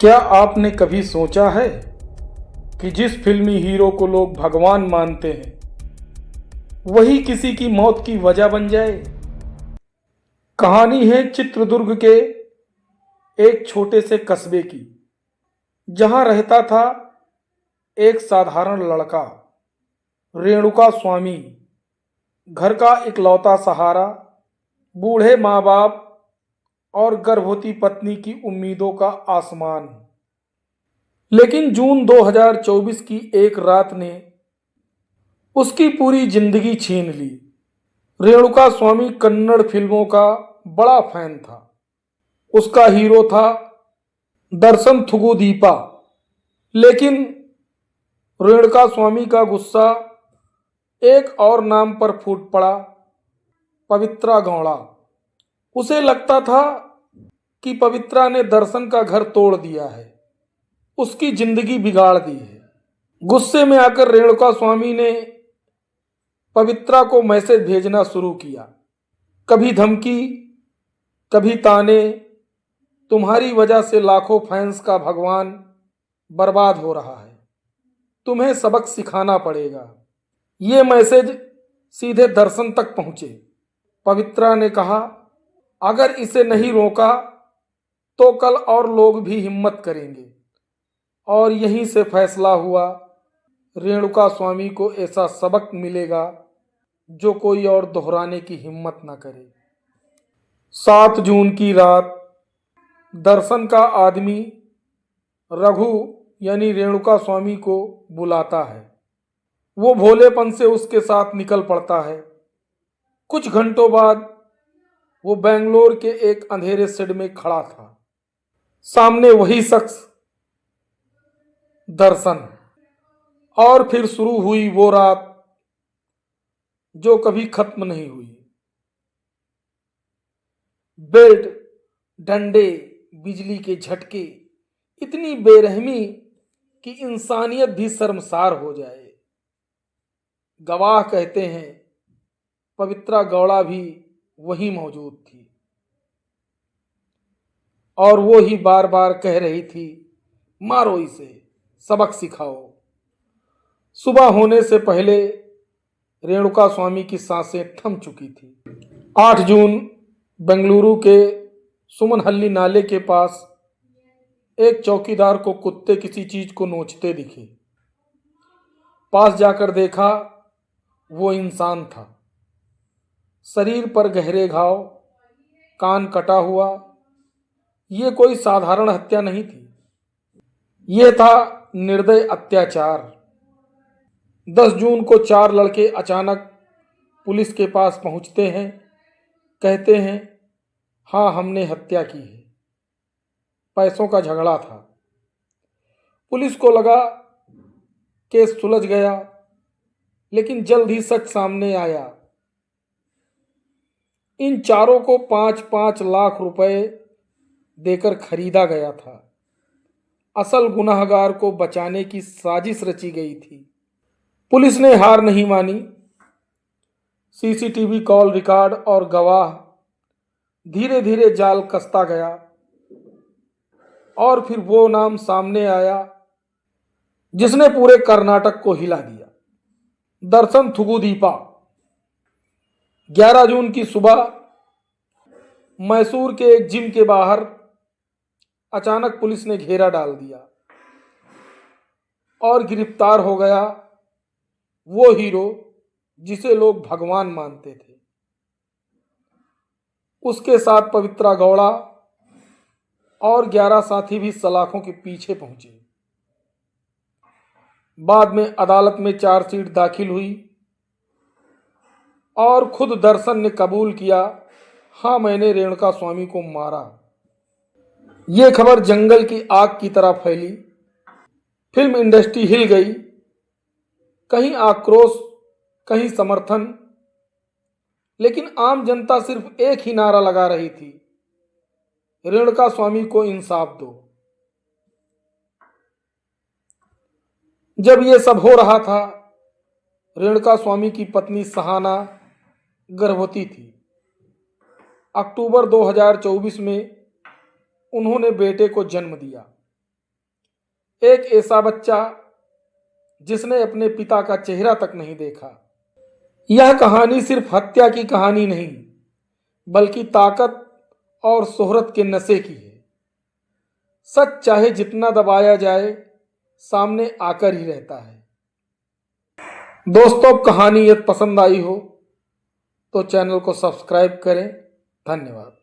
क्या आपने कभी सोचा है कि जिस फिल्मी हीरो को लोग भगवान मानते हैं वही किसी की मौत की वजह बन जाए। कहानी है चित्रदुर्ग के एक छोटे से कस्बे की, जहां रहता था एक साधारण लड़का, रेणुका स्वामी, घर का इकलौता सहारा, बूढ़े माँ बाप और गर्भवती पत्नी की उम्मीदों का आसमान। लेकिन जून 2024 की एक रात ने उसकी पूरी जिंदगी छीन ली। रेणुका स्वामी कन्नड़ फिल्मों का बड़ा फैन था। उसका हीरो था दर्शन थुगुदीपा। लेकिन रेणुका स्वामी का गुस्सा एक और नाम पर फूट पड़ा, पवित्रा गौड़ा। उसे लगता था कि पवित्रा ने दर्शन का घर तोड़ दिया है, उसकी जिंदगी बिगाड़ दी है। गुस्से में आकर रेणुका स्वामी ने पवित्रा को मैसेज भेजना शुरू किया, कभी धमकी, कभी ताने। तुम्हारी वजह से लाखों फैंस का भगवान बर्बाद हो रहा है, तुम्हें सबक सिखाना पड़ेगा। ये मैसेज सीधे दर्शन तक पहुंचे। पवित्रा ने कहा, अगर इसे नहीं रोका तो कल और लोग भी हिम्मत करेंगे। और यहीं से फैसला हुआ, रेणुका स्वामी को ऐसा सबक मिलेगा जो कोई और दोहराने की हिम्मत न करे। 7 जून की रात दर्शन का आदमी रघु यानी रेणुका स्वामी को बुलाता है। वो भोलेपन से उसके साथ निकल पड़ता है। कुछ घंटों बाद वो बेंगलोर के एक अंधेरे शेड में खड़ा था। सामने वही शख्स, दर्शन। और फिर शुरू हुई वो रात जो कभी खत्म नहीं हुई। बेल्ट, डंडे, बिजली के झटके, इतनी बेरहमी कि इंसानियत भी शर्मसार हो जाए। गवाह कहते हैं पवित्रा गौड़ा भी वहीं मौजूद थी और वो ही बार बार कह रही थी, मारो इसे, सबक सिखाओ। सुबह होने से पहले रेणुका स्वामी की सांसें थम चुकी थी। 8 जून बेंगलुरु के सुमनहल्ली नाले के पास एक चौकीदार को कुत्ते किसी चीज को नोचते दिखे। पास जाकर देखा, वो इंसान था। शरीर पर गहरे घाव, कान कटा हुआ। ये कोई साधारण हत्या नहीं थी, ये था निर्दय अत्याचार। 10 जून को 4 लड़के अचानक पुलिस के पास पहुंचते हैं। कहते हैं, हाँ हमने हत्या की है, पैसों का झगड़ा था। पुलिस को लगा केस सुलझ गया, लेकिन जल्द ही सच सामने आया। इन चारों को 5-5 लाख रुपए देकर खरीदा गया था। असल गुनहगार को बचाने की साजिश रची गई थी। पुलिस ने हार नहीं मानी। सीसीटीवी कॉल रिकॉर्ड और गवाह धीरे धीरे जाल कसता गया। और फिर वो नाम सामने आया जिसने पूरे कर्नाटक को हिला दिया, दर्शन थुगुदीपा। 11 जून की सुबह मैसूर के एक जिम के बाहर अचानक पुलिस ने घेरा डाल दिया और गिरफ्तार हो गया वो हीरो जिसे लोग भगवान मानते थे। उसके साथ पवित्रा गौड़ा और 11 साथी भी सलाखों के पीछे पहुंचे। बाद में अदालत में चार्जशीट दाखिल हुई और खुद दर्शन ने कबूल किया, हाँ मैंने रेणुका स्वामी को मारा। यह खबर जंगल की आग की तरह फैली। फिल्म इंडस्ट्री हिल गई, कहीं आक्रोश, कहीं समर्थन। लेकिन आम जनता सिर्फ एक ही नारा लगा रही थी, रेणुका स्वामी को इंसाफ दो। जब यह सब हो रहा था, रेणुका स्वामी की पत्नी सहाना गर्भवती थी। अक्टूबर 2024 में उन्होंने बेटे को जन्म दिया। एक ऐसा बच्चा जिसने अपने पिता का चेहरा तक नहीं देखा। यह कहानी सिर्फ हत्या की कहानी नहीं, बल्कि ताकत और शोहरत के नशे की है। सच चाहे जितना दबाया जाए, सामने आकर ही रहता है। दोस्तों, कहानी यदि पसंद आई हो तो चैनल को सब्सक्राइब करें। धन्यवाद।